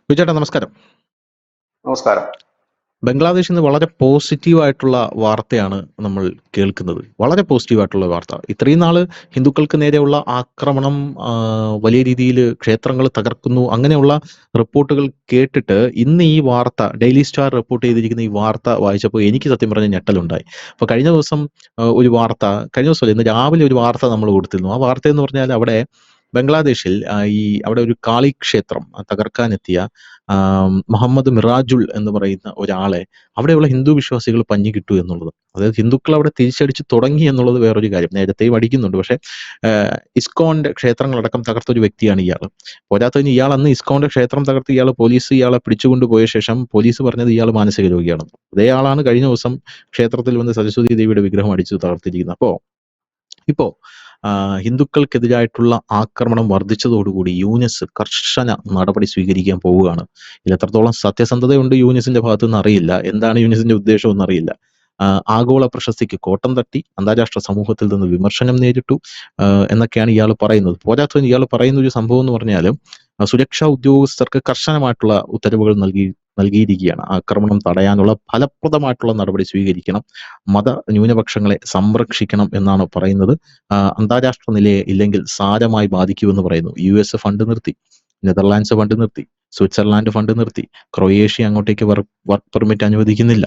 വിജയേട്ടാ നമസ്കാരം. നമസ്കാരം. ബംഗ്ലാദേശിൽ നിന്ന് വളരെ പോസിറ്റീവായിട്ടുള്ള വാർത്തയാണ് നമ്മൾ കേൾക്കുന്നത്. വളരെ പോസിറ്റീവായിട്ടുള്ള വാർത്ത. ഇത്രയും നാള് ഹിന്ദുക്കൾക്ക് നേരെയുള്ള ആക്രമണം, വലിയ രീതിയിൽ ക്ഷേത്രങ്ങൾ തകർക്കുന്നു, അങ്ങനെയുള്ള റിപ്പോർട്ടുകൾ കേട്ടിട്ട് ഇന്ന് ഈ വാർത്ത ഡെയിലി സ്റ്റാർ റിപ്പോർട്ട് ചെയ്തിരിക്കുന്ന ഈ വാർത്ത വായിച്ചപ്പോൾ എനിക്ക് സത്യം പറഞ്ഞ ഞെട്ടലുണ്ടായി. അപ്പോൾ കഴിഞ്ഞ ദിവസം ഒരു വാർത്ത, കഴിഞ്ഞ ദിവസമല്ല ഇന്ന് രാവിലെ ഒരു വാർത്ത നമ്മൾ കൊടുത്തിരുന്നു. ആ വാർത്ത എന്ന് പറഞ്ഞാൽ അവിടെ ബംഗ്ലാദേശിൽ അവിടെ ഒരു കാളി ക്ഷേത്രം തകർക്കാനെത്തിയ മുഹമ്മദ് മിറാജുൾ എന്ന് പറയുന്ന ഒരാളെ അവിടെയുള്ള ഹിന്ദു വിശ്വാസികൾ പഞ്ഞി കിട്ടു എന്നുള്ളത്. അതായത് ഹിന്ദുക്കൾ അവിടെ തിരിച്ചടിച്ച് തുടങ്ങി എന്നുള്ളത് വേറൊരു കാര്യം. നേരത്തെയും അടിക്കുന്നുണ്ട്. പക്ഷെ ഇസ്കോന്റെ ക്ഷേത്രങ്ങളടക്കം തകർത്തൊരു വ്യക്തിയാണ് ഇയാൾ. പോരാത്തതിന് ഇയാൾ അന്ന് ഇസ്കോന്റെ ക്ഷേത്രം തകർത്ത് പോലീസ് ഇയാളെ പിടിച്ചുകൊണ്ട് പോയ ശേഷം പോലീസ് പറഞ്ഞത് ഇയാൾ മാനസിക രോഗിയാണ്. അതേ ആളാണ് കഴിഞ്ഞ ദിവസം ക്ഷേത്രത്തിൽ വന്ന് സരസ്വതി ദേവിയുടെ വിഗ്രഹം അടിച്ചു തകർത്തിരിക്കുന്നത്. ഇപ്പോ ഹിന്ദുക്കൾക്കെതിരായിട്ടുള്ള ആക്രമണം വർദ്ധിച്ചതോടുകൂടി യൂനിസ് കർശന നടപടി സ്വീകരിക്കാൻ പോവുകയാണ്. ഇതിൽ എത്രത്തോളം സത്യസന്ധതയുണ്ട് യൂനിസിന്റെ ഭാഗത്തു നിന്ന് അറിയില്ല. എന്താണ് യൂനിസിന്റെ ഉദ്ദേശം എന്നറിയില്ല. ആഗോള പ്രശസ്തിക്ക് കോട്ടം തട്ടി, അന്താരാഷ്ട്ര സമൂഹത്തിൽ നിന്ന് വിമർശനം നേരിട്ടു എന്നൊക്കെയാണ് ഇയാൾ പറയുന്നത്. പോരാത്തതിന് ഇയാൾ പറയുന്ന ഒരു സംഭവം എന്ന് പറഞ്ഞാൽ സുരക്ഷാ ഉദ്യോഗസ്ഥർക്ക് കർശനമായിട്ടുള്ള ഉത്തരവുകൾ നൽകിയിരിക്കുകയാണ്. ആക്രമണം തടയാനുള്ള ഫലപ്രദമായിട്ടുള്ള നടപടി സ്വീകരിക്കണം, മത ന്യൂനപക്ഷങ്ങളെ സംരക്ഷിക്കണം എന്നാണ് പറയുന്നത്. അന്താരാഷ്ട്ര നിലയെ ഇല്ലെങ്കിൽ സാരമായി ബാധിക്കുമെന്ന് പറയുന്നു. US ഫണ്ട് നിർത്തി, നെതർലാൻഡ്സ് ഫണ്ട് നിർത്തി, സ്വിറ്റ്സർലാൻഡ് ഫണ്ട് നിർത്തി, ക്രൊയേഷ്യ അങ്ങോട്ടേക്ക് വർക്ക് പെർമിറ്റ് അനുവദിക്കുന്നില്ല.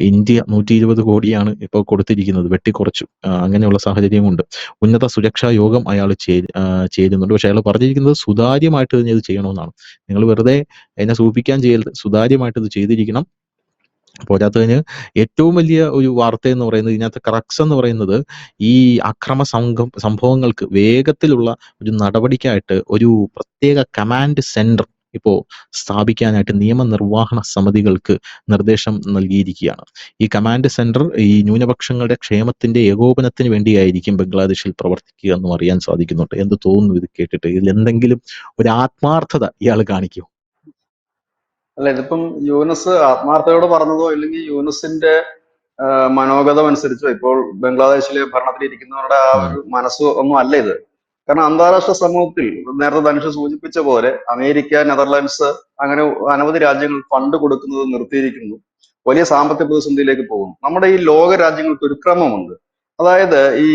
ഇന്ത്യ 120 കോടിയാണ് ഇപ്പോൾ കൊടുത്തിരിക്കുന്നത്, വെട്ടിക്കുറച്ചു. അങ്ങനെയുള്ള സാഹചര്യമുണ്ട്. ഉന്നത സുരക്ഷാ യോഗം അയാൾ ചേരുന്നുണ്ട്. പക്ഷെ അയാൾ പറഞ്ഞിരിക്കുന്നത് സുതാര്യമായിട്ട് തന്നെ ഇത് ചെയ്യണമെന്നാണ്. നിങ്ങൾ വെറുതെ എന്നെ സൂചിപ്പിക്കാൻ ചെയ്യരുത്, സുതാര്യമായിട്ട് ഇത് ചെയ്തിരിക്കണം. പോരാത്തതിന് ഏറ്റവും വലിയ ഒരു വാർത്ത എന്ന് പറയുന്നത്, ഇതിനകത്ത് ക്രക്സ് എന്ന് പറയുന്നത്, ഈ സംഭവങ്ങൾക്ക് വേഗത്തിലുള്ള ഒരു നടപടിക്കായിട്ട് ഒരു പ്രത്യേക കമാൻഡ് സെന്റർ ഇപ്പോ സ്ഥാപിക്കാനായിട്ട് നിയമനിർവ്വഹണ സമിതികൾക്ക് നിർദ്ദേശം നൽകിയിരിക്കുകയാണ്. ഈ കമാൻഡ് സെന്റർ ഈ ന്യൂനപക്ഷങ്ങളുടെ ക്ഷേമത്തിന്റെ ഏകോപനത്തിന് വേണ്ടിയായിരിക്കും ബംഗ്ലാദേശിൽ പ്രവർത്തിക്കുക എന്നും അറിയാൻ സാധിക്കുന്നുണ്ട്. എന്ത് തോന്നുന്നു ഇത് കേട്ടിട്ട്? ഇതിൽ എന്തെങ്കിലും ഒരു ആത്മാർത്ഥത ഇയാൾ കാണിക്കുമോ? അല്ല, ഇതിപ്പം യൂനസ് ആത്മാർത്ഥതയോട് പറഞ്ഞതോ അല്ലെങ്കിൽ യൂനസിന്റെ മനോഗതം അനുസരിച്ചോ ഇപ്പോൾ ബംഗ്ലാദേശിലെ ഭരണത്തിലിരിക്കുന്നവരുടെ ആ ഒരു മനസ്സോ ഒന്നും അല്ല ഇത്. കാരണം അന്താരാഷ്ട്ര സമൂഹത്തിൽ നേരത്തെ ധനുഷ് സൂചിപ്പിച്ച പോലെ അമേരിക്ക, നെതർലാൻഡ്സ് അങ്ങനെ അനവധി രാജ്യങ്ങൾ ഫണ്ട് കൊടുക്കുന്നത് നിർത്തിയിരിക്കുന്നു. വലിയ സാമ്പത്തിക പ്രതിസന്ധിയിലേക്ക് പോകും. നമ്മുടെ ഈ ലോക രാജ്യങ്ങൾക്ക് ഒരു ക്രമമുണ്ട്. അതായത് ഈ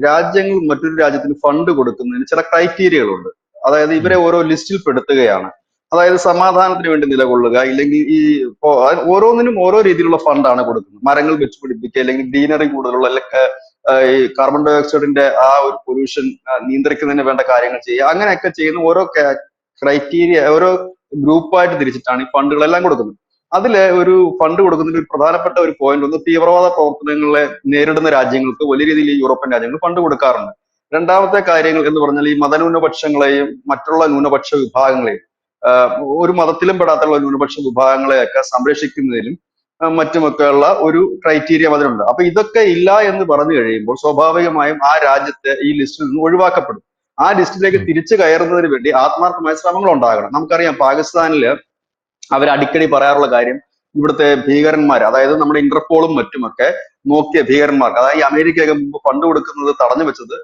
രാജ്യങ്ങൾ മറ്റൊരു രാജ്യത്തിന് ഫണ്ട് കൊടുക്കുന്നതിന് ചില ക്രൈറ്റീരിയകളുണ്ട്. അതായത് ഇവരെ ഓരോ ലിസ്റ്റിൽ പെടുത്തുകയാണ്. അതായത് സമാധാനത്തിന് വേണ്ടി നിലകൊള്ളുക, ഇല്ലെങ്കിൽ ഈ ഓരോന്നിനും ഓരോ രീതിയിലുള്ള ഫണ്ടാണ് കൊടുക്കുന്നത്. മരങ്ങൾ വെച്ച് പിടിപ്പിക്കുക, അല്ലെങ്കിൽ ഗ്രീനറി കൂടുതലുള്ള ഈ കാർബൺ ഡൈ ഓക്സൈഡിന്റെ ആ ഒരു പൊല്യൂഷൻ നിയന്ത്രിക്കുന്നതിന് വേണ്ട കാര്യങ്ങൾ ചെയ്യുക. അങ്ങനെയൊക്കെ ചെയ്യുന്ന ഓരോ ക്രൈറ്റീരിയ, ഓരോ ഗ്രൂപ്പായിട്ട് തിരിച്ചിട്ടാണ് ഈ ഫണ്ടുകളെല്ലാം കൊടുക്കുന്നത്. അതില് ഒരു ഫണ്ട് കൊടുക്കുന്നതിൽ ഒരു പ്രധാനപ്പെട്ട ഒരു പോയിന്റ് ഒന്ന്, തീവ്രവാദ പ്രവർത്തനങ്ങളെ നേരിടുന്ന രാജ്യങ്ങൾക്ക് വലിയ രീതിയിൽ ഈ യൂറോപ്യൻ രാജ്യങ്ങൾ ഫണ്ട് കൊടുക്കാറുണ്ട്. രണ്ടാമത്തെ കാര്യങ്ങൾ എന്ന് പറഞ്ഞാൽ ഈ മതന്യൂനപക്ഷങ്ങളെയും മറ്റുള്ള ന്യൂനപക്ഷ വിഭാഗങ്ങളെയും ഒരു മതത്തിലും പെടാത്തുള്ള ന്യൂനപക്ഷ വിഭാഗങ്ങളെയൊക്കെ സംരക്ഷിക്കുന്നതിലും മറ്റുമൊക്കെയുള്ള ഒരു ക്രൈറ്റീരിയ അതിലുണ്ട്. അപ്പൊ ഇതൊക്കെ ഇല്ല എന്ന് പറഞ്ഞു കഴിയുമ്പോൾ സ്വാഭാവികമായും ആ രാജ്യത്തെ ഈ ലിസ്റ്റിൽ നിന്ന് ഒഴിവാക്കപ്പെടും. ആ ലിസ്റ്റിലേക്ക് തിരിച്ചു കയറുന്നതിന് വേണ്ടി ആത്മാർത്ഥമായ ശ്രമങ്ങൾ ഉണ്ടാകണം. നമുക്കറിയാം പാകിസ്ഥാനില് അവർ അടിക്കടി പറയാറുള്ള കാര്യം, ഇവിടുത്തെ ഭീകരന്മാർ, അതായത് നമ്മുടെ ഇന്റർപോളും മറ്റുമൊക്കെ നോക്കിയ ഭീകരന്മാർക്ക്, അതായത് ഈ അമേരിക്കയൊക്കെ മുമ്പ് ഫണ്ട് കൊടുക്കുന്നത് തടഞ്ഞു വെച്ചത്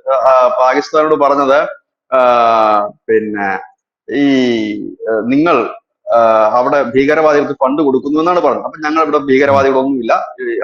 പാകിസ്ഥാനോട് പറഞ്ഞത് പിന്നെ ഈ നിങ്ങൾ അവിടെ ഭീകരവാദികൾക്ക് ഫണ്ട് കൊടുക്കുന്നു എന്നാണ് പറഞ്ഞത്. അപ്പൊ ഞങ്ങൾ ഇവിടെ ഭീകരവാദികളൊന്നുമില്ല,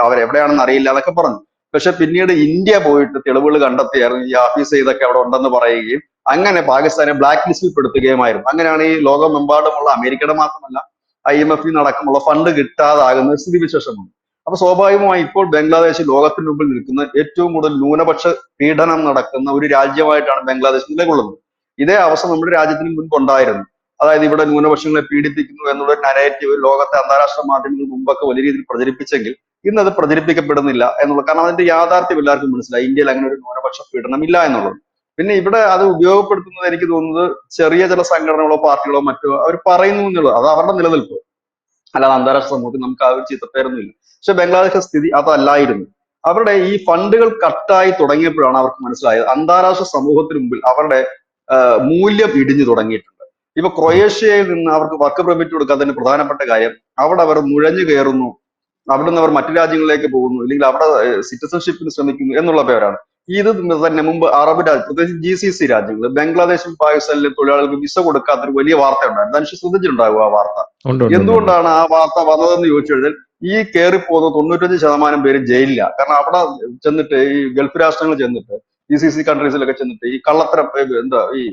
അവരെവിടെയാണെന്ന് അറിയില്ല എന്നൊക്കെ പറഞ്ഞു. പക്ഷെ പിന്നീട് ഇന്ത്യ പോയിട്ട് തെളിവുകൾ കണ്ടെത്തിയായിരുന്നു ഈ ആഫീസ് ഇതൊക്കെ അവിടെ ഉണ്ടെന്ന് പറയുകയും അങ്ങനെ പാകിസ്ഥാനെ ബ്ലാക്ക് ലിസ്റ്റിൽ പെടുത്തുകയുമായിരുന്നു. അങ്ങനെയാണ് ഈ ലോകമെമ്പാടുമുള്ള അമേരിക്കയുടെ മാത്രമല്ല IMF അടക്കമുള്ള ഫണ്ട് കിട്ടാതാകുന്ന സ്ഥിതിവിശേഷമുണ്ട്. അപ്പൊ സ്വാഭാവികമായി ഇപ്പോൾ ബംഗ്ലാദേശ് ലോകത്തിന് മുമ്പിൽ നിൽക്കുന്ന ഏറ്റവും കൂടുതൽ ന്യൂനപക്ഷ പീഡനം നടക്കുന്ന ഒരു രാജ്യമായിട്ടാണ് ബംഗ്ലാദേശ് നിലകൊള്ളുന്നത്. ഇതേ അവസ്ഥ നമ്മുടെ രാജ്യത്തിന് മുൻപുണ്ടായിരുന്നു. അതായത് ഇവിടെ ന്യൂനപക്ഷങ്ങളെ പീഡിപ്പിക്കുന്നു എന്നുള്ള നരേറ്റീവ് ലോകത്തെ അന്താരാഷ്ട്ര മാധ്യമങ്ങൾ മുമ്പൊക്കെ വലിയ രീതിയിൽ പ്രചരിപ്പിച്ചെങ്കിൽ ഇന്ന് അത് പ്രചരിപ്പിക്കപ്പെടുന്നില്ല എന്നുള്ളത്. കാരണം അതിന്റെ യാഥാർത്ഥ്യം എല്ലാവർക്കും മനസ്സിലായി, ഇന്ത്യയിൽ അങ്ങനെ ഒരു ന്യൂനപക്ഷ പീഡനം ഇല്ല എന്നുള്ളത്. പിന്നെ ഇവിടെ അത് ഉപയോഗപ്പെടുത്തുന്നത് എനിക്ക് തോന്നുന്നത് ചെറിയ ചില സംഘടനകളോ പാർട്ടികളോ മറ്റോ അവർ പറയുന്നു എന്നുള്ളത്, അത് അവരുടെ നിലനിൽപ്പ്, അല്ലാതെ അന്താരാഷ്ട്ര സമൂഹത്തിൽ നമുക്ക് ആ ഒരു ചീത്തപ്പേരൊന്നുമില്ല. പക്ഷെ ബംഗ്ലാദേശ് സ്ഥിതി അതല്ലായിരുന്നു. അവരുടെ ഈ ഫണ്ടുകൾ കട്ടായി തുടങ്ങിയപ്പോഴാണ് അവർക്ക് മനസ്സിലായത് അന്താരാഷ്ട്ര സമൂഹത്തിന് മുമ്പിൽ അവരുടെ മൂല്യം ഇടിഞ്ഞു തുടങ്ങിയിട്ടുണ്ട്. ഇപ്പൊ ക്രൊയേഷ്യയിൽ നിന്ന് അവർക്ക് വർക്ക് പെർമിറ്റ് കൊടുക്കാത്തതിന് പ്രധാനപ്പെട്ട കാര്യം, അവിടെ അവർ നുഴഞ്ഞു കയറുന്നു, അവിടെ നിന്ന് അവർ മറ്റു രാജ്യങ്ങളിലേക്ക് പോകുന്നു, അല്ലെങ്കിൽ അവിടെ സിറ്റിസൺഷിപ്പിന് ശ്രമിക്കുന്നു എന്നുള്ള പേരാണ്. ഇത് തന്നെ മുമ്പ് അറബ് രാജ്യം, പ്രത്യേകിച്ച് GCC രാജ്യങ്ങൾ, ബംഗ്ലാദേശും പാകിസ്ഥാനിലെ തൊഴിലാളികൾക്ക് വിസ കൊടുക്കാത്തൊരു വലിയ വാർത്ത ഉണ്ടായിരുന്നു. അനുഷ്ഠ ശ്രദ്ധിച്ചിട്ടുണ്ടാകും ആ വാർത്ത. ഉണ്ട് ഉണ്ട് ഉണ്ട് ഉണ്ട്. എന്തുകൊണ്ടാണ് ആ വാർത്ത വന്നതെന്ന് ചോദിച്ചു കഴിഞ്ഞാൽ, ഈ കയറിപ്പോകുന്ന 95% പേര് ജയിലില്ല. കാരണം അവിടെ ചെന്നിട്ട് ഈ ഗൾഫ് രാഷ്ട്രങ്ങളിൽ ചെന്നിട്ട്, GCC കൺട്രീസിലൊക്കെ ചെന്നിട്ട് ഈ കള്ളത്തരം എന്താ ഈ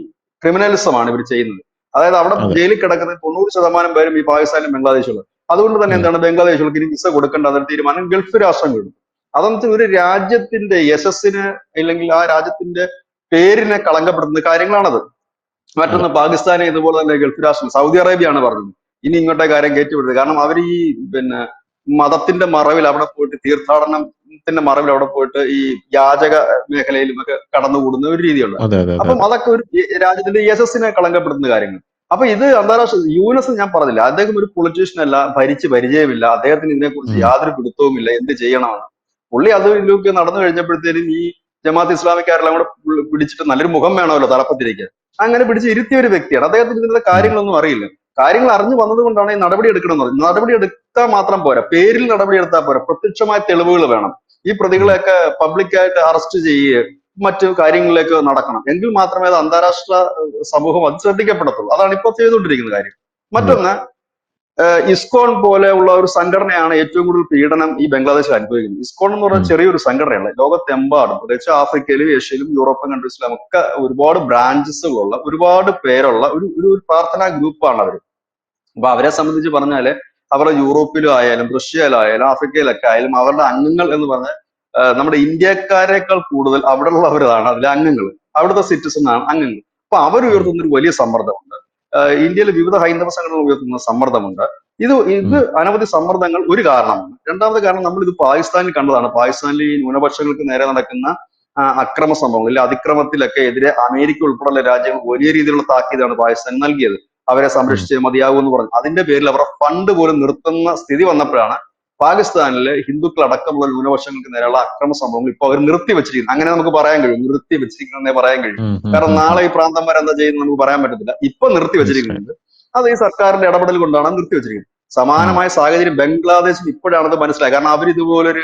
ക്രിമിനലിസമാണ് ഇവർ ചെയ്യുന്നത്. അതായത് അവിടെ അതെ. ജയിലിൽ കിടക്കുന്ന 90% പേരും ഈ പാകിസ്ഥാനിലും ബംഗ്ലാദേശിലും. അതുകൊണ്ട് തന്നെ ഉം. എന്താണ്, ബംഗ്ലാദേശികൾക്ക് ഇനി വിസ കൊടുക്കേണ്ട എന്നൊരു തീരുമാനം ഗൾഫ് രാഷ്ട്രങ്ങൾ എടുത്തു. അതെന്ന് ഒരു രാജ്യത്തിന്റെ യശസ്സിന് അല്ലെങ്കിൽ ആ രാജ്യത്തിന്റെ പേരിനെ കളങ്കപ്പെടുത്തുന്ന കാര്യങ്ങളാണത്. അതെ. മറ്റൊന്ന്, പാകിസ്ഥാനെ ഇതുപോലെ തന്നെ ഗൾഫ് രാഷ്ട്രം സൗദി അറേബ്യയാണ് പറഞ്ഞത് ഇനി ഇങ്ങോട്ടെ കാര്യം കയറ്റിവിടുന്നത്. കാരണം അവർ ഈ പിന്നെ മതത്തിന്റെ മറവിൽ അവിടെ പോയിട്ട്, തീർത്ഥാടനത്തിന്റെ മറവിൽ അവിടെ പോയിട്ട് ഈ യാചക മേഖലയിലും ഒക്കെ കടന്നുകൂടുന്ന ഒരു രീതിയുണ്ട്. അതെ അതെ അതെ അപ്പം അതെ. അതൊക്കെ ഒരു രാജ്യത്തിന്റെ യശസ്സിനെ കളങ്കപ്പെടുത്തുന്ന കാര്യങ്ങൾ. അപ്പൊ ഇത് അന്താരാഷ്ട്ര യൂനസ് ഞാൻ പറഞ്ഞില്ല, അദ്ദേഹം ഒരു പൊളിറ്റീഷ്യൻ അല്ല, ഭരിച്ച് പരിചയമില്ല, അദ്ദേഹത്തിന് ഇതിനെക്കുറിച്ച് ഉം. യാതൊരു പിടുത്തവുമില്ല എന്ത് ചെയ്യണമെന്ന്. പുള്ളി അത് ഇതിലൊക്കെ നടന്നു കഴിഞ്ഞപ്പോഴത്തേനും ഈ ജമാഅത്ത് ഇസ്ലാമിക്കാരെല്ലാം കൂടെ പിടിച്ചിട്ട് നല്ലൊരു മുഖം വേണമല്ലോ തലപ്പത്തിരിക്കാൻ, അങ്ങനെ പിടിച്ച് ഇരുത്തിയ ഒരു വ്യക്തിയാണ്. അദ്ദേഹത്തിന് ഇതിന്റെ ഉം. കാര്യങ്ങളൊന്നും അറിയില്ല. കാര്യങ്ങൾ അറിഞ്ഞു വന്നത് കൊണ്ടാണ് ഈ നടപടി എടുക്കണമെന്ന് പറയുന്നത്. നടപടി എടുത്താൽ മാത്രം പോരാ, പേരിൽ നടപടി എടുത്താൽ പോരാ, പ്രത്യക്ഷമായ തെളിവുകൾ വേണം. ഈ ഉം. പ്രതികളെയൊക്കെ പബ്ലിക്കായിട്ട് അറസ്റ്റ് ചെയ്യുകയും മറ്റു കാര്യങ്ങളിലേക്ക് നടക്കണം. എങ്കിൽ മാത്രമേ അത് അന്താരാഷ്ട്ര സമൂഹം അത് ശ്രദ്ധിക്കപ്പെടത്തുള്ളൂ. അതാണ് ഇപ്പോൾ ചെയ്തുകൊണ്ടിരിക്കുന്ന കാര്യം. അതെ. മറ്റൊന്ന്, ഇസ്കോൺ പോലെയുള്ള ഒരു സംഘടനയാണ് ഏറ്റവും കൂടുതൽ പീഡനം ഈ ബംഗ്ലാദേശിൽ അനുഭവിക്കുന്നത്. ഇസ്കോൺ എന്ന് പറഞ്ഞാൽ ഉം. ചെറിയൊരു സംഘടനയല്ല, ലോകത്തെമ്പാടും പ്രത്യേകിച്ച് ആഫ്രിക്കയിലും ഏഷ്യയിലും യൂറോപ്യൻ കൺട്രീസിലും ഒക്കെ ഒരുപാട് ബ്രാഞ്ചസുകളുള്ള, ഒരുപാട് പേരുള്ള ഒരു ഒരു പ്രാർത്ഥനാ ഗ്രൂപ്പാണ് അവർ. അപ്പൊ അവരെ സംബന്ധിച്ച് പറഞ്ഞാല്, അവരുടെ യൂറോപ്പിലും ആയാലും റഷ്യയിലായാലും ആഫ്രിക്കയിലൊക്കെ ആയാലും അവരുടെ അംഗങ്ങൾ എന്ന് പറഞ്ഞാൽ നമ്മുടെ ഇന്ത്യക്കാരെക്കാൾ കൂടുതൽ അവിടെ ഉള്ളവരാണ് അതിലെ അംഗങ്ങൾ. അവിടുത്തെ സിറ്റിസൺ ആണ് അംഗങ്ങൾ. അപ്പൊ അവർ ഉം. ഉയർത്തുന്ന ഒരു വലിയ സമ്മർദ്ദമുണ്ട്. ഇന്ത്യയിലെ വിവിധ ഹൈന്ദവ സംഘടനകൾ ഉയർത്തുന്ന സമ്മർദ്ദമുണ്ട്. ഇത് ഇത് ഉം. അനവധി സമ്മർദ്ദങ്ങൾ ഒരു കാരണമാണ്. രണ്ടാമത്തെ കാരണം, നമ്മൾ ഇത് പാകിസ്ഥാനിൽ കണ്ടതാണ്. പാകിസ്ഥാനിൽ ഈ ന്യൂനപക്ഷങ്ങൾക്ക് നേരെ നടക്കുന്ന അക്രമ സംഭവങ്ങൾ, ഇല്ല അതിക്രമത്തിലൊക്കെ എതിരെ അമേരിക്ക ഉൾപ്പെടെയുള്ള രാജ്യങ്ങൾ വലിയ രീതിയിലുള്ള താക്കീതാണ് പാകിസ്ഥാൻ നൽകിയത്. അവരെ ഉം. സംരക്ഷിച്ചേ മതിയാകൂ എന്ന് പറഞ്ഞു. അതിന്റെ പേരിൽ അവരുടെ ഫണ്ട് പോലും നിർത്തുന്ന സ്ഥിതി വന്നപ്പോഴാണ് പാകിസ്ഥാനിലെ ഹിന്ദുക്കൾ അടക്കമുള്ള ന്യൂനപക്ഷങ്ങൾക്ക് നേരെയുള്ള അക്രമ സംഭവങ്ങൾ ഇപ്പൊ അവർ നിർത്തി വെച്ചിരിക്കുന്നു. അങ്ങനെ നമുക്ക് പറയാൻ കഴിയും, നിർത്തി വെച്ചിരിക്കുന്നതേ പറയാൻ കഴിയും. ഉം. ഉം. കാരണം ഉം. നാളെ ഈ പ്രാന്തന്മാർ എന്താ ചെയ്യുന്നത് നമുക്ക് പറയാൻ പറ്റത്തില്ല. ഇപ്പൊ നിർത്തി മനസ്സിലായി. വെച്ചിരിക്കുന്നത് അത് ഈ സർക്കാരിന്റെ ഇടപെടൽ കൊണ്ടാണ് നിർത്തി വെച്ചിരിക്കുന്നത്. ഉം. സമാനമായ സാഹചര്യം ബംഗ്ലാദേശിൽ ഇപ്പോഴാണത് മനസ്സിലായത്. കാരണം അവർ ഇതുപോലൊരു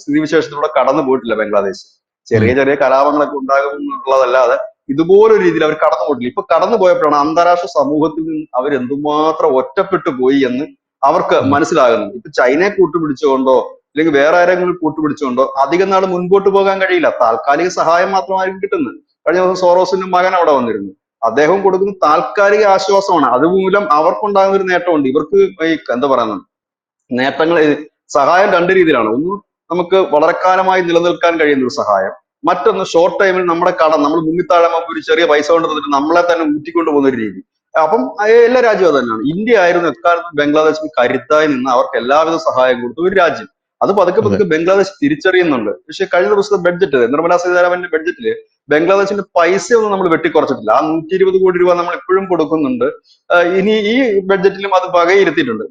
സ്ഥിതിവിശേഷത്തിലൂടെ കടന്നു പോയിട്ടില്ല ബംഗ്ലാദേശ്. ചെറിയ ഉം. ചെറിയ കലാപങ്ങളൊക്കെ ഉണ്ടാകും എന്നുള്ളതല്ലാതെ ഇതുപോലൊരു രീതിയിൽ അവർ കടന്നു പോയിട്ടില്ല. ഇപ്പൊ കടന്നു പോയപ്പോഴാണ് അന്താരാഷ്ട്ര സമൂഹത്തിൽ നിന്ന് അവർ എന്തുമാത്രം ഒറ്റപ്പെട്ടു പോയി എന്ന് അവർക്ക് ഉം. മനസ്സിലാകുന്നത്. ഇപ്പൊ ചൈനയെ കൂട്ടുപിടിച്ചുകൊണ്ടോ അല്ലെങ്കിൽ വേറെ ആരെങ്കിലും കൂട്ടുപിടിച്ചുകൊണ്ടോ അധികം നാൾ മുൻപോട്ട് പോകാൻ കഴിയില്ല. താൽക്കാലിക സഹായം മാത്രമായിരിക്കും കിട്ടുന്നത്. കഴിഞ്ഞ ദിവസം സോറോസിന്റെ മകൻ അവിടെ വന്നിരുന്നു. അദ്ദേഹം കൊടുക്കുന്ന താൽക്കാലിക ആശ്വാസമാണ്. അതുമൂലം അവർക്കുണ്ടാകുന്ന ഒരു നേട്ടമുണ്ട്. ഇവർക്ക് ഈ എന്താ പറയുന്നത്, നേട്ടങ്ങൾ, സഹായം രണ്ട് രീതിയിലാണ്. ഒന്ന്, നമുക്ക് വളരെ കാലമായി നിലനിൽക്കാൻ കഴിയുന്ന ഒരു സഹായം. മറ്റൊന്ന്, ഷോർട്ട് ടൈമിൽ നമ്മുടെ കടം, നമ്മൾ മുങ്ങിത്താഴാൻ ഒരു ചെറിയ പൈസ കൊണ്ട് തന്നിട്ട് നമ്മളെ തന്നെ ഊറ്റിക്കൊണ്ട് പോകുന്ന ഒരു രീതി. അപ്പം എല്ലാ രാജ്യവും അത് തന്നെയാണ്. ഇന്ത്യ ആയിരുന്നു എക്കാലത്തും ബംഗ്ലാദേശിന് കരുത്തായി നിന്ന് അവർക്ക് എല്ലാവിധ സഹായം കൊടുത്ത ഒരു രാജ്യം. അത് പതുക്കെ അതെ. പതുക്കെ ബംഗ്ലാദേശ് തിരിച്ചറിയുന്നുണ്ട്. പക്ഷെ കഴിഞ്ഞ ദിവസത്തെ ബഡ്ജറ്റ്, നിർമ്മലാ സീതാരാമന്റെ ബഡ്ജറ്റില് ബംഗ്ലാദേശിന്റെ പൈസ ഒന്നും നമ്മൾ വെട്ടിക്കുറച്ചിട്ടില്ല. ആ 120 കോടി രൂപ നമ്മൾ ഇപ്പോഴും കൊടുക്കുന്നുണ്ട്. ഇനി ഈ ബഡ്ജറ്റിലും അത് വകയിരുത്തിയിട്ടുണ്ട്.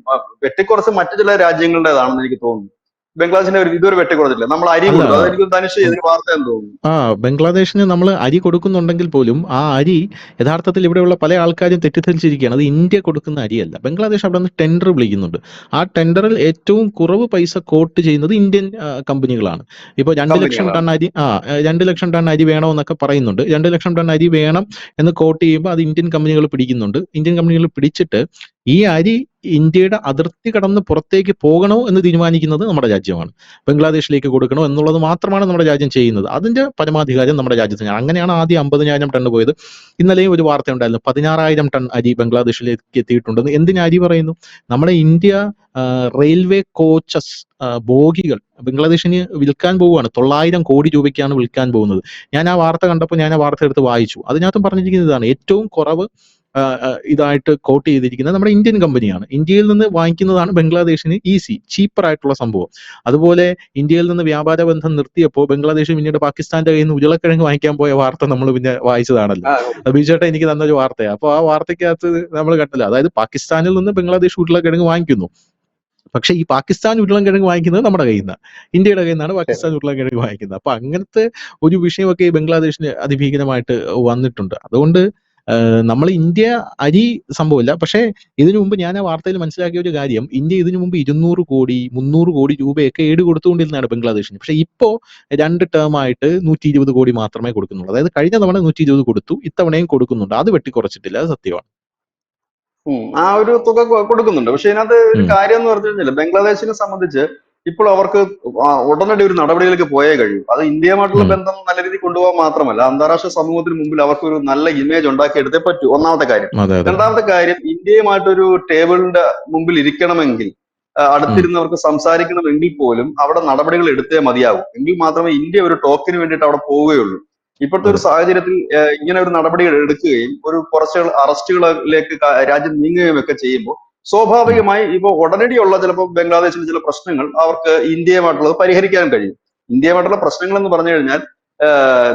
വെട്ടിക്കുറച്ച് മറ്റു ചില രാജ്യങ്ങളുടേതാണെന്ന് എനിക്ക് തോന്നുന്നു. ബംഗ്ലാദേശിന്റെ ഇതുവരെ വെട്ടിക്കുറച്ചിട്ടില്ല. നമ്മൾ അരി അല്ല. കൊടുക്കും. അതെനിക്ക് ധനുഷ് ഇതിന് വാർത്തയെന്ന് തോന്നുന്നു. ആ ബംഗ്ലാദേശിന് നമ്മൾ അരി കൊടുക്കുന്നുണ്ടെങ്കിൽ പോലും ആ അരി യഥാർത്ഥത്തിൽ ഇവിടെയുള്ള പല ആൾക്കാരും തെറ്റിദ്ധരിച്ചിരിക്കുകയാണ്. അത് ഇന്ത്യ കൊടുക്കുന്ന അരിയല്ല. ബംഗ്ലാദേശ് അവിടെ നിന്ന് ടെൻഡർ വിളിക്കുന്നുണ്ട്. ആ ടെൻഡറിൽ ഏറ്റവും കുറവ് പൈസ കോട്ട് ചെയ്യുന്നത് ഇന്ത്യൻ കമ്പനികളാണ്. ഇപ്പോൾ 2 ലക്ഷം ടൺ കമ്പനികളാണ്. അരി 2 ലക്ഷം ടൺ അരി വേണമെന്നൊക്കെ പറയുന്നുണ്ട്. 2 ലക്ഷം ടൺ അരി വേണം എന്ന് കോട്ട് ചെയ്യുമ്പോൾ അത് ഇന്ത്യൻ കമ്പനികൾ പിടിക്കുന്നുണ്ട്. ഇന്ത്യൻ കമ്പനികൾ പിടിച്ചിട്ട് ഈ അരി ഇന്ത്യയുടെ അതിർത്തി കടന്ന് പുറത്തേക്ക് പോകണോ എന്ന് തീരുമാനിക്കുന്നത് നമ്മുടെ രാജ്യമാണ്. ബംഗ്ലാദേശിലേക്ക് കൊടുക്കണോ എന്നുള്ളത് മാത്രമാണ് നമ്മുടെ രാജ്യം ചെയ്യുന്നത്. അതിന്റെ പരമാധികാരം നമ്മുടെ രാജ്യത്തിന്. അങ്ങനെയാണ് ആദ്യം 50,000 ടൺ പോയത്. ഇന്നലെയും ഒരു വാർത്ത ഉണ്ടായിരുന്നു, 16,000 ടൺ അരി ബംഗ്ലാദേശിലേക്ക് എത്തിയിട്ടുണ്ടെന്ന്. എന്തിന് അരി പറയുന്നു? നമ്മുടെ ഇന്ത്യ റെയിൽവേ കോച്ചസ്, ബോഗികൾ ബംഗ്ലാദേശിന് വിൽക്കാൻ പോവുകയാണ്. 900 കോടി രൂപയ്ക്കാണ് വിൽക്കാൻ പോകുന്നത്. ഞാൻ ആ വാർത്ത കണ്ടപ്പോൾ ഞാൻ ആ വാർത്ത എടുത്ത് വായിച്ചു. അതിനകത്തും പറഞ്ഞിരിക്കുന്നത് ഇതാണ്, ഏറ്റവും കുറവ് ഇതായിട്ട് കോട്ട് ചെയ്തിരിക്കുന്നത് നമ്മുടെ ഇന്ത്യൻ കമ്പനിയാണ്. ഇന്ത്യയിൽ നിന്ന് വാങ്ങിക്കുന്നതാണ് ബംഗ്ലാദേശിന് ഈസി, ചീപ്പർ ആയിട്ടുള്ള സംഭവം. അതുപോലെ ഇന്ത്യയിൽ നിന്ന് വ്യാപാര ബന്ധം നിർത്തിയപ്പോൾ ബംഗ്ലാദേശ് പിന്നീട് പാകിസ്ഥാന്റെ കയ്യിൽ നിന്ന് ഉരുളക്കിഴങ്ങ് വാങ്ങിക്കാൻ പോയ വാർത്ത നമ്മൾ പിന്നെ വായിച്ചതാണല്ലോ. അത് ബിജുചേട്ടൻ എനിക്ക് തന്നൊരു വാർത്തയാണ്. അപ്പോൾ ആ വാർത്തയ്ക്കകത്ത് നമ്മൾ കണ്ടല്ലോ, അതായത് പാകിസ്ഥാനിൽ നിന്ന് ബംഗ്ലാദേശ് ഉരുളക്കിഴങ്ങ് വാങ്ങിക്കുന്നു. പക്ഷെ ഈ പാകിസ്ഥാൻ ഉരുളക്കിഴങ്ങ് വാങ്ങിക്കുന്നത് നമ്മുടെ കയ്യിൽ നിന്നാണ്, ഇന്ത്യയുടെ കയ്യിൽ നിന്നാണ് പാകിസ്ഥാൻ ഉരുളക്കിഴങ്ങ് വാങ്ങിക്കുന്നത്. അപ്പൊ അങ്ങനത്തെ ഒരു വിഷയമൊക്കെ ഈ ബംഗ്ലാദേശിന് അതിഭീകരമായിട്ട് വന്നിട്ടുണ്ട്. അതുകൊണ്ട് നമ്മൾ ഇന്ത്യ അരി സംഭവമില്ല. പക്ഷേ ഇതിനു മുമ്പ് ഞാൻ ആ വാർത്തയിൽ മനസ്സിലാക്കിയ ഒരു കാര്യം, ഇന്ത്യ ഇതിനു മുമ്പ് 200 കോടി 300 കോടി രൂപയൊക്കെ എയ്ഡ് കൊടുത്തുകൊണ്ടിരുന്നതാണ് ബംഗ്ലാദേശിന്. പക്ഷേ ഇപ്പോ 2 ടേം ആയിട്ട് 120 കോടി മാത്രമേ കൊടുക്കുന്നുള്ളൂ. അതായത് കഴിഞ്ഞ തവണ 120 കൊടുത്തു, ഇത്തവണയും കൊടുക്കുന്നുണ്ട്. അത് വെട്ടിക്കുറച്ചിട്ടില്ല, അത് സത്യമാണ്. ആ ഒരു തുക കൊടുക്കുന്നുണ്ട്. പക്ഷെ ഇതിനകത്ത് ഒരു കാര്യം എന്ന് പറഞ്ഞു കഴിഞ്ഞാൽ ബംഗ്ലാദേശിനെ സംബന്ധിച്ച് ഇപ്പോൾ അവർക്ക് ഉടനടി ഒരു നടപടിയിലേക്ക് പോയേ കഴിയും. അത് ഇന്ത്യയുമായിട്ടുള്ള ബന്ധം നല്ല രീതിയിൽ കൊണ്ടുപോകാൻ മാത്രമല്ല, അന്താരാഷ്ട്ര സമൂഹത്തിന് മുമ്പിൽ അവർക്ക് ഒരു നല്ല ഇമേജ് ഉണ്ടാക്കിയെടുത്തേ പറ്റൂ. ഒന്നാമത്തെ കാര്യം. രണ്ടാമത്തെ കാര്യം, ഇന്ത്യയുമായിട്ടൊരു ടേബിളിന്റെ മുമ്പിൽ ഇരിക്കണമെങ്കിൽ, അടുത്തിരുന്നവർക്ക് സംസാരിക്കണമെങ്കിൽ പോലും അവിടെ നടപടികൾ എടുത്തേ മതിയാകും. എങ്കിൽ മാത്രമേ ഇന്ത്യ ഒരു ടോക്കിന് വേണ്ടിയിട്ട് അവിടെ പോവുകയുള്ളൂ. ഇപ്പോഴത്തെ ഒരു സാഹചര്യത്തിൽ ഇങ്ങനെ ഒരു നടപടി എടുക്കുകയും ഒരു കുറച്ച് അറസ്റ്റുകളിലേക്ക് രാജ്യം നീങ്ങുകയും ഒക്കെ ചെയ്യുമ്പോൾ സ്വാഭാവികമായി ഇപ്പൊ ഉടനടിയുള്ള ചിലപ്പോൾ ബംഗ്ലാദേശിലെ ചില പ്രശ്നങ്ങൾ അവർക്ക് ഇന്ത്യയുമായിട്ടുള്ളത് പരിഹരിക്കാൻ കഴിയും. ഇന്ത്യയുമായിട്ടുള്ള പ്രശ്നങ്ങൾ എന്ന് പറഞ്ഞു കഴിഞ്ഞാൽ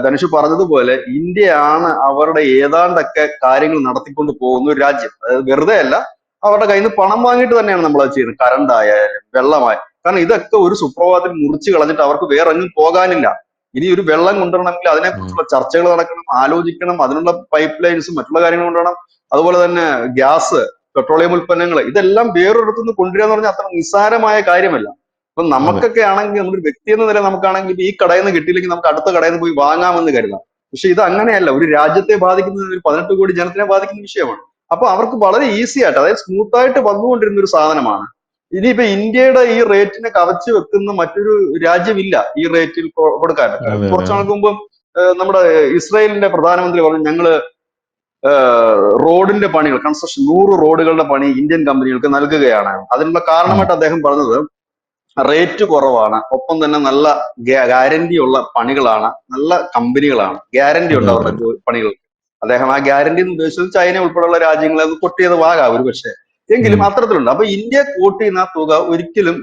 ധനുഷ് പറഞ്ഞതുപോലെ ഇന്ത്യയാണ് അവരുടെ ഏതാണ്ടൊക്കെ കാര്യങ്ങൾ നടത്തിക്കൊണ്ട് പോകുന്ന ഒരു രാജ്യം. അതായത് വെറുതെ അല്ല, അവരുടെ കയ്യിൽ നിന്ന് പണം വാങ്ങിയിട്ട് തന്നെയാണ് നമ്മൾ അത് ചെയ്യുന്നത്. കറണ്ട് ആയാലും വെള്ളമായി, കാരണം ഇതൊക്കെ ഒരു സുപ്രഭാതത്തിൽ മുറിച്ച് കളഞ്ഞിട്ട് അവർക്ക് വേറെ എങ്ങും പോകാനില്ല. ഇനി ഒരു വെള്ളം കൊണ്ടുവരണമെങ്കിൽ അതിനെക്കുറിച്ചുള്ള ചർച്ചകൾ നടക്കണം, ആലോചിക്കണം, അതിനുള്ള പൈപ്പ് ലൈൻസും മറ്റുള്ള കാര്യങ്ങൾ കൊണ്ടുവരണം. അതുപോലെ തന്നെ ഗ്യാസ്, പെട്രോളിയം ഉൽപ്പന്നങ്ങൾ, ഇതെല്ലാം വേറൊരിടത്തുനിന്ന് കൊണ്ടുവരിക എന്ന് പറഞ്ഞാൽ അത്ര നിസ്സാരമായ കാര്യമല്ല. ഇപ്പൊ നമുക്കൊക്കെ ആണെങ്കിൽ, നമ്മുടെ വ്യക്തി എന്ന നില നമുക്കാണെങ്കിൽ ഈ കടയിൽ നിന്ന് കിട്ടിയില്ലെങ്കിൽ നമുക്ക് അടുത്ത കടയിൽ നിന്ന് പോയി വാങ്ങാമെന്ന് കരുതാം. പക്ഷെ ഇത് അങ്ങനെയല്ല. ഒരു രാജ്യത്തെ ബാധിക്കുന്ന, ഒരു 18 കോടി ജനത്തിനെ ബാധിക്കുന്ന വിഷയമാണ്. അപ്പൊ അവർക്ക് വളരെ ഈസി ആയിട്ട്, അതായത് സ്മൂത്ത് ആയിട്ട് വന്നുകൊണ്ടിരുന്ന ഒരു സാധനമാണ്. ഇനിയിപ്പോ ഇന്ത്യയുടെ ഈ റേറ്റിനെ കവച്ചു വെക്കുന്ന മറ്റൊരു രാജ്യമില്ല ഈ റേറ്റിൽ കൊടുക്കാൻ. കുറച്ചു നാൾക്ക് മുമ്പ് നമ്മുടെ ഇസ്രായേലിന്റെ പ്രധാനമന്ത്രി പറഞ്ഞു, ഞങ്ങള് റോഡിന്റെ പണികൾ, കൺസ്ട്രക്ഷൻ 100 റോഡുകളുടെ പണി ഇന്ത്യൻ കമ്പനികൾക്ക് നൽകുകയാണ്. അതിനുള്ള കാരണമായിട്ട് അദ്ദേഹം പറഞ്ഞത് റേറ്റ് കുറവാണ്, ഒപ്പം തന്നെ നല്ല ഗ്യാരണ്ടി ഉള്ള പണികളാണ്, നല്ല കമ്പനികളാണ്, ഗ്യാരണ്ടി ഉണ്ട് അവരുടെ പണികൾ. അദ്ദേഹം ആ ഗ്യാരണ്ടി എന്ന് ഉദ്ദേശിച്ചത് ചൈന ഉൾപ്പെടെയുള്ള രാജ്യങ്ങളെ കൊട്ട് ചെയ്തതാകാം ഒരു പക്ഷേ. എങ്കിലും അത്തരത്തിലുണ്ട്. അപ്പൊ ഇന്ത്യ കോട്ട് ചെയ്യുന്ന ആ തുക ഒരിക്കലും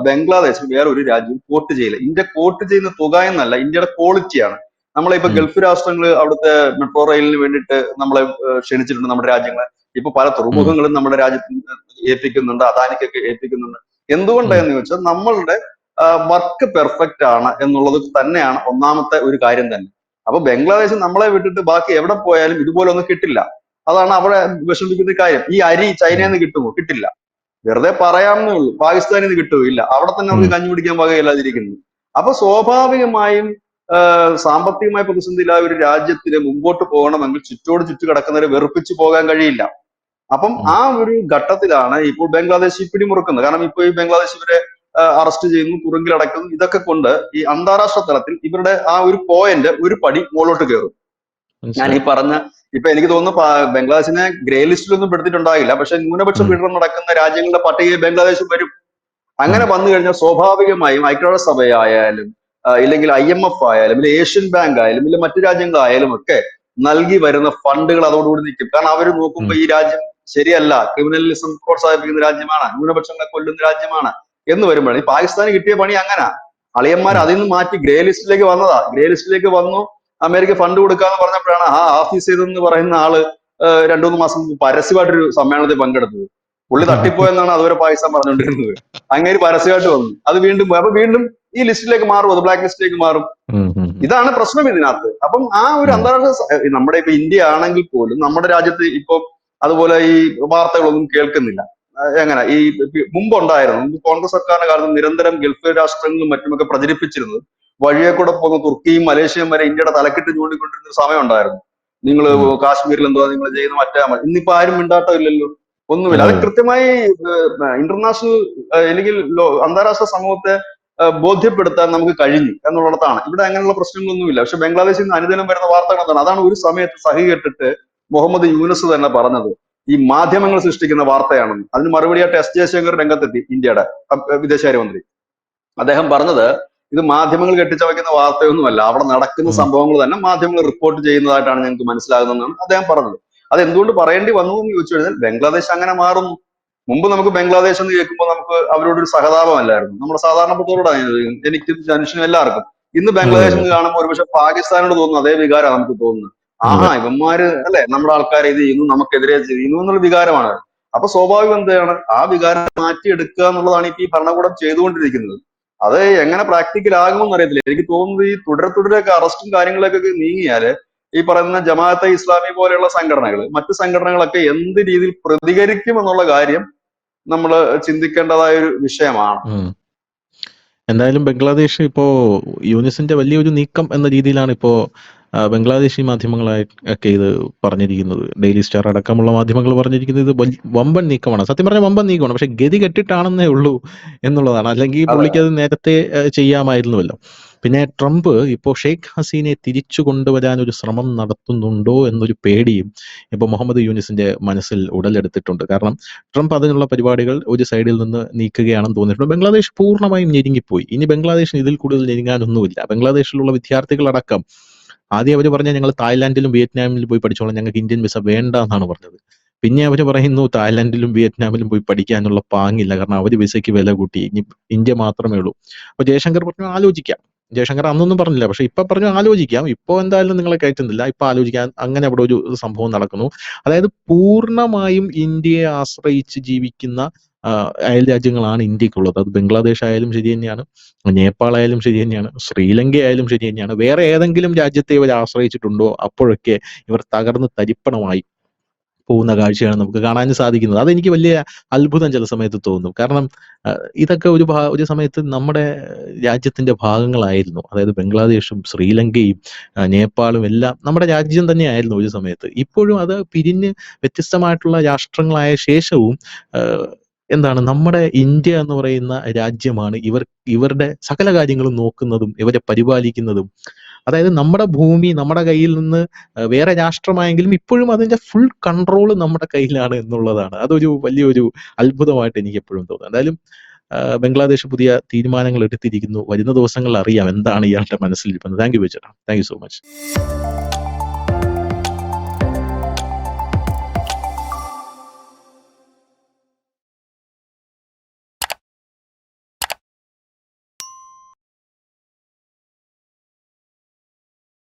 ബംഗ്ലാദേശ് വേറെ ഒരു രാജ്യവും കോട്ട് ചെയ്യില്ല. ഇന്ത്യ കോട്ട് ചെയ്യുന്ന തുക എന്നല്ല, ഇന്ത്യയുടെ ക്വാളിറ്റിയാണ്. നമ്മളെ ഇപ്പൊ ഗൾഫ് രാഷ്ട്രങ്ങൾ അവിടുത്തെ മെട്രോ റെയിലിന് വേണ്ടിയിട്ട് നമ്മളെ ക്ഷണിച്ചിട്ടുണ്ട്, നമ്മുടെ രാജ്യങ്ങളെ. ഇപ്പൊ പല തുറമുഖങ്ങളും നമ്മുടെ രാജ്യത്ത് ഏൽപ്പിക്കുന്നുണ്ട്, അദാനിക്കൊക്കെ ഏൽപ്പിക്കുന്നുണ്ട്. എന്തുകൊണ്ടാന്ന് ചോദിച്ചാൽ നമ്മളുടെ വർക്ക് പെർഫെക്റ്റ് ആണ് എന്നുള്ളത് തന്നെയാണ് ഒന്നാമത്തെ ഒരു കാര്യം തന്നെ. അപ്പൊ ബംഗ്ലാദേശ് നമ്മളെ വിട്ടിട്ട് ബാക്കി എവിടെ പോയാലും ഇതുപോലെ ഒന്നും കിട്ടില്ല. അതാണ് അവിടെ വിഷമിക്കുന്ന കാര്യം. ഈ അരി ചൈനയിൽ നിന്ന് കിട്ടുമോ? കിട്ടില്ല. വെറുതെ പറയാമെന്നേ ഉള്ളൂ. പാകിസ്ഥാനിൽ നിന്ന് കിട്ടുമോ? ഇല്ല. അവിടെ തന്നെ അവർക്ക് കഞ്ഞി കുടിക്കാൻ വകയില്ലാതിരിക്കുന്നു. അപ്പൊ സ്വാഭാവികമായും സാമ്പത്തികമായ പ്രതിസന്ധിയിലായ ഒരു രാജ്യത്തിന് മുമ്പോട്ട് പോകണമെങ്കിൽ ചുറ്റോട് ചുറ്റു കിടക്കുന്നവരെ വെറുപ്പിച്ച് പോകാൻ കഴിയില്ല. അപ്പം ആ ഒരു ഘട്ടത്തിലാണ് ഇപ്പോൾ ബംഗ്ലാദേശ് പിടിമുറുക്കുന്നത്. കാരണം ഇപ്പൊ ഈ ബംഗ്ലാദേശ് ഇവരെ അറസ്റ്റ് ചെയ്യുന്നു, തുറുങ്കിലടക്കുന്നു. ഇതൊക്കെ കൊണ്ട് ഈ അന്താരാഷ്ട്ര തലത്തിൽ ഇവരുടെ ആ ഒരു പോയിന്റ് ഒരു പടി മുകളിലോട്ട് കയറും. ഞാൻ ഈ പറഞ്ഞ, ഇപ്പൊ എനിക്ക് തോന്നുന്നു ബംഗ്ലാദേശിനെ ഗ്രേ ലിസ്റ്റിലൊന്നും പെടുത്തിയിട്ടുണ്ടാകില്ല, പക്ഷെ ന്യൂനപക്ഷ പീഡനം നടക്കുന്ന രാജ്യങ്ങളുടെ പട്ടികയിൽ ബംഗ്ലാദേശ് വരും. അങ്ങനെ വന്നു കഴിഞ്ഞാൽ സ്വാഭാവികമായും ഐക്യരാഷ്ട്രസഭയായാലും ഇല്ലെങ്കിൽ IMF ആയാലും ഇല്ല ഏഷ്യൻ ബാങ്ക് ആയാലും ഇല്ല മറ്റു രാജ്യങ്ങളായാലും ഒക്കെ നൽകി വരുന്ന ഫണ്ടുകൾ അതോടുകൂടി നിൽക്കും. കാരണം അവർ നോക്കുമ്പോൾ ഈ രാജ്യം ശരിയല്ല, ക്രിമിനലിസം പ്രോത്സാഹിപ്പിക്കുന്ന രാജ്യമാണ്, ന്യൂനപക്ഷങ്ങളെ കൊല്ലുന്ന രാജ്യമാണ് എന്ന് വരുമ്പോഴാണ്. ഈ പാകിസ്ഥാന് കിട്ടിയ പണി അങ്ങനെ അളിയന്മാർ അതിൽ നിന്ന് മാറ്റി ഗ്രേ ലിസ്റ്റിലേക്ക് വന്നതാ. ഗ്രേ ലിസ്റ്റിലേക്ക് വന്നു, അമേരിക്ക ഫണ്ട് കൊടുക്കാന്ന് പറഞ്ഞപ്പോഴാണ് ആ ഹാഫിസ് സെയ്ദ് എന്ന് പറയുന്ന ആള് 2-3 മാസം പരസ്യമായിട്ടൊരു സമ്മേളനത്തിൽ പങ്കെടുത്തത്. പുള്ളി തട്ടിപ്പോയെന്നാണ് അതുവരെ പാകിസ്ഥാൻ പറഞ്ഞുകൊണ്ടിരുന്നത്. അങ്ങനെ പരസ്യമായിട്ട് വന്നു, അത് വീണ്ടും അപ്പൊ വീണ്ടും ഈ ലിസ്റ്റിലേക്ക് മാറും, അത് ബ്ലാക്ക് ലിസ്റ്റിലേക്ക് മാറും. ഇതാണ് പ്രശ്നം ഇതിനകത്ത്. അപ്പം ആ ഒരു അന്താരാഷ്ട്ര, നമ്മുടെ ഇപ്പൊ ഇന്ത്യ ആണെങ്കിൽ പോലും നമ്മുടെ രാജ്യത്ത് ഇപ്പൊ അതുപോലെ ഈ വാർത്തകളൊന്നും കേൾക്കുന്നില്ല. എങ്ങനെ ഈ മുമ്പുണ്ടായിരുന്നു, മുമ്പ് കോൺഗ്രസ് സർക്കാരിന്റെ കാലത്ത് നിരന്തരം ഗൾഫ് രാഷ്ട്രങ്ങളും മറ്റുമൊക്കെ പ്രചരിപ്പിച്ചിരുന്നത് വഴിയെ കൂടെ പോകുന്ന തുർക്കിയും മലേഷ്യയും വരെ ഇന്ത്യയുടെ തലക്കെട്ട് ചൂണ്ടിക്കൊണ്ടിരുന്ന സമയം ഉണ്ടായിരുന്നു. നിങ്ങൾ കാശ്മീരിൽ എന്തുവാ നിങ്ങൾ ചെയ്യുന്ന മറ്റേ. ഇന്നിപ്പോ ആരും മിണ്ടാട്ടം ഇല്ലല്ലോ, ഒന്നുമില്ല. അത് കൃത്യമായി ഇന്റർനാഷണൽ അല്ലെങ്കിൽ അന്താരാഷ്ട്ര സമൂഹത്തെ ബോധ്യപ്പെടുത്താൻ നമുക്ക് കഴിഞ്ഞു എന്നുള്ളിടത്താണ്. ഇവിടെ അങ്ങനെയുള്ള പ്രശ്നങ്ങളൊന്നുമില്ല. പക്ഷെ ബംഗ്ലാദേശിൽ നിന്ന് അനുദിനം വരുന്ന വാർത്തകൾ എന്താണ്? അതാണ് ഒരു സമയത്ത് സഹി കേട്ടിട്ട് മുഹമ്മദ് യൂനസ് തന്നെ പറഞ്ഞത് ഈ മാധ്യമങ്ങൾ സൃഷ്ടിക്കുന്ന വാർത്തയാണെന്ന്. അതിന് മറുപടിയായിട്ട് S ജയശങ്കർ രംഗത്തെത്തി, ഇന്ത്യയുടെ വിദേശകാര്യമന്ത്രി. അദ്ദേഹം പറഞ്ഞത് ഇത് മാധ്യമങ്ങൾ കെട്ടിച്ചമയ്ക്കുന്ന വാർത്തയൊന്നുമല്ല, അവിടെ നടക്കുന്ന സംഭവങ്ങൾ തന്നെ മാധ്യമങ്ങൾ റിപ്പോർട്ട് ചെയ്യുന്നതായിട്ടാണ് ഞങ്ങൾക്ക് മനസ്സിലാകുന്നതെന്നാണ് അദ്ദേഹം പറഞ്ഞത്. അത് എന്തുകൊണ്ട് പറയേണ്ടി വന്നു എന്ന് ചോദിച്ചു കഴിഞ്ഞാൽ ബംഗ്ലാദേശ് അങ്ങനെ മാറുന്നു. മുമ്പ് നമുക്ക് ബംഗ്ലാദേശ് എന്ന് കേൾക്കുമ്പോൾ നമുക്ക് അവരോടൊരു സഹതാപമല്ലായിരുന്നു, നമ്മുടെ സാധാരണപ്പെട്ടവരോടാണ്, എനിക്ക് മനുഷ്യനും എല്ലാവർക്കും. ഇന്ന് ബംഗ്ലാദേശ് എന്ന് കാണുമ്പോൾ ഒരുപക്ഷെ പാകിസ്ഥാനോട് തോന്നുന്നു അതേ വികാരം നമുക്ക് തോന്നുന്നു. ആഹാ, ഇവന്മാര് അല്ലെ നമ്മുടെ ആൾക്കാരെ ഇത് ചെയ്യുന്നു, നമുക്കെതിരെ ചെയ്യുന്നു എന്നുള്ള വികാരമാണ്. അപ്പൊ സ്വാഭാവികം എന്താണ്, ആ വികാരം മാറ്റിയെടുക്കുക എന്നുള്ളതാണ് ഇപ്പൊ ഈ ഭരണകൂടം ചെയ്തുകൊണ്ടിരിക്കുന്നത്. അത് എങ്ങനെ പ്രാക്ടിക്കൽ ആകുമെന്ന് അറിയത്തില്ല. എനിക്ക് തോന്നുന്നത് ഈ തുടരെ അറസ്റ്റും കാര്യങ്ങളൊക്കെ നീങ്ങിയാല് ഈ പറയുന്ന ജമാഅത്തെ ഇസ്ലാമി പോലെയുള്ള സംഘടനകൾ, മറ്റു സംഘടനകളൊക്കെ എന്ത് രീതിയിൽ പ്രതികരിക്കും എന്നുള്ള കാര്യം നമ്മൾ ചിന്തിക്കേണ്ടതായ ഒരു വിഷയമാണ്. ഉം. എന്തായാലും ബംഗ്ലാദേശ് ഇപ്പോ യൂനിസിന്റെ വലിയൊരു നീക്കം എന്ന രീതിയിലാണ് ഇപ്പോ ബംഗ്ലാദേശി മാധ്യമങ്ങളായി ഒക്കെ ഇത് പറഞ്ഞിരിക്കുന്നത്. ഡെയിലി സ്റ്റാർ അടക്കമുള്ള മാധ്യമങ്ങൾ പറഞ്ഞിരിക്കുന്നത് ഇത് വമ്പൻ നീക്കമാണ്. സത്യം പറഞ്ഞാൽ വമ്പൻ നീക്കമാണ്. പക്ഷെ ഗതി കെട്ടിട്ടാണെന്നേ ഉള്ളൂ എന്നുള്ളതാണ്. അല്ലെങ്കിൽ അതെ പുള്ളിക്ക് അത് നേരത്തെ ചെയ്യാമായിരുന്നുവല്ലോ. പിന്നെ ട്രംപ് ഇപ്പോൾ ഷെയ്ഖ് ഹസീനയെ തിരിച്ചു കൊണ്ടുവരാൻ ഒരു ശ്രമം നടത്തുന്നുണ്ടോ എന്നൊരു പേടിയും ഇപ്പോൾ മുഹമ്മദ് യൂനിസിന്റെ മനസ്സിൽ ഉടലെടുത്തിട്ടുണ്ട്. കാരണം ട്രംപ് അതിനുള്ള പരിപാടികൾ ഒരു സൈഡിൽ നിന്ന് നീക്കുകയാണെന്ന് തോന്നിയിട്ടുണ്ട്. ബംഗ്ലാദേശ് പൂർണ്ണമായും ഞെരുങ്ങിപ്പോയി. ഇനി ബംഗ്ലാദേശിന് ഇതിൽ കൂടുതൽ ഞെരുങ്ങാനൊന്നുമില്ല. ബംഗ്ലാദേശിലുള്ള വിദ്യാർത്ഥികളടക്കം ആദ്യം അവർ പറഞ്ഞ ഞങ്ങൾ തായ്ലാന്റിലും വിയറ്റ്നാമിലും പോയി പഠിച്ചോളാം, ഞങ്ങൾക്ക് ഇന്ത്യൻ വിസ വേണ്ട എന്നാണ് പറഞ്ഞത്. പിന്നെ അവർ പറയുന്നു തായ്ലാന്റിലും വിയറ്റ്നാമിലും പോയി പഠിക്കാനുള്ള പാങ്ങില്ല, കാരണം അവർ വിസയ്ക്ക് വില കൂട്ടി, ഇനി ഇന്ത്യ മാത്രമേ ഉള്ളൂ. അപ്പൊ ജയശങ്കർ പറഞ്ഞു ആലോചിക്കാം. ജയശങ്കർ അന്നൊന്നും പറഞ്ഞില്ല, പക്ഷെ ഇപ്പൊ പറഞ്ഞു ആലോചിക്കാം, ഇപ്പൊ എന്തായാലും നിങ്ങളെ കയറ്റുന്നില്ല, ഇപ്പൊ ആലോചിക്കാൻ. അങ്ങനെ അവിടെ ഒരു സംഭവം നടക്കുന്നു. അതായത് പൂർണ്ണമായും ഇന്ത്യയെ ആശ്രയിച്ച് ജീവിക്കുന്ന അയൽ രാജ്യങ്ങളാണ് ഇന്ത്യക്കുള്ളത്. അത് ബംഗ്ലാദേശ് ആയാലും ശരി തന്നെയാണ്, നേപ്പാൾ ആയാലും ശരി തന്നെയാണ്, ശ്രീലങ്ക ആയാലും ശരി തന്നെയാണ്. വേറെ ഏതെങ്കിലും രാജ്യത്തെ ഇവർ ആശ്രയിച്ചിട്ടുണ്ടോ അപ്പോഴൊക്കെ ഇവർ തകർന്ന് തരിപ്പണമായി പോകുന്ന കാഴ്ചയാണ് നമുക്ക് കാണാൻ സാധിക്കുന്നത്. അതെനിക്ക് വലിയ അത്ഭുതം ചില സമയത്ത് തോന്നും. കാരണം ഇതൊക്കെ ഒരു സമയത്ത് നമ്മുടെ രാജ്യത്തിന്റെ ഭാഗങ്ങളായിരുന്നു. അതായത് ബംഗ്ലാദേശും ശ്രീലങ്കയും നേപ്പാളും എല്ലാം നമ്മുടെ രാജ്യം തന്നെയായിരുന്നു ഒരു സമയത്ത്. ഇപ്പോഴും അത് പിരിഞ്ഞ് വ്യത്യസ്തമായിട്ടുള്ള രാഷ്ട്രങ്ങളായ ശേഷവും എന്താണ് നമ്മുടെ ഇന്ത്യ എന്ന് പറയുന്ന രാജ്യമാണ് ഇവരുടെ സകല കാര്യങ്ങളും നോക്കുന്നതും ഇവരെ പരിപാലിക്കുന്നതും. അതായത് നമ്മുടെ ഭൂമി നമ്മുടെ കയ്യിൽ നിന്ന് വേറെ രാഷ്ട്രമായെങ്കിലും ഇപ്പോഴും അതിന്റെ ഫുൾ കൺട്രോൾ നമ്മുടെ കയ്യിലാണ് എന്നുള്ളതാണ്. അതൊരു വലിയൊരു അത്ഭുതമായിട്ട് എനിക്ക് എപ്പോഴും തോന്നുന്നത്. എന്തായാലും ബംഗ്ലാദേശ് പുതിയ തീരുമാനങ്ങൾ എടുത്തിരിക്കുന്നു. വരുന്ന ദിവസങ്ങളിൽ അറിയാം എന്താണ് ഇയാളുടെ മനസ്സിലിരിക്കുന്നത്. താങ്ക് യു വെച്ചേട്ടാ. Thank you so much.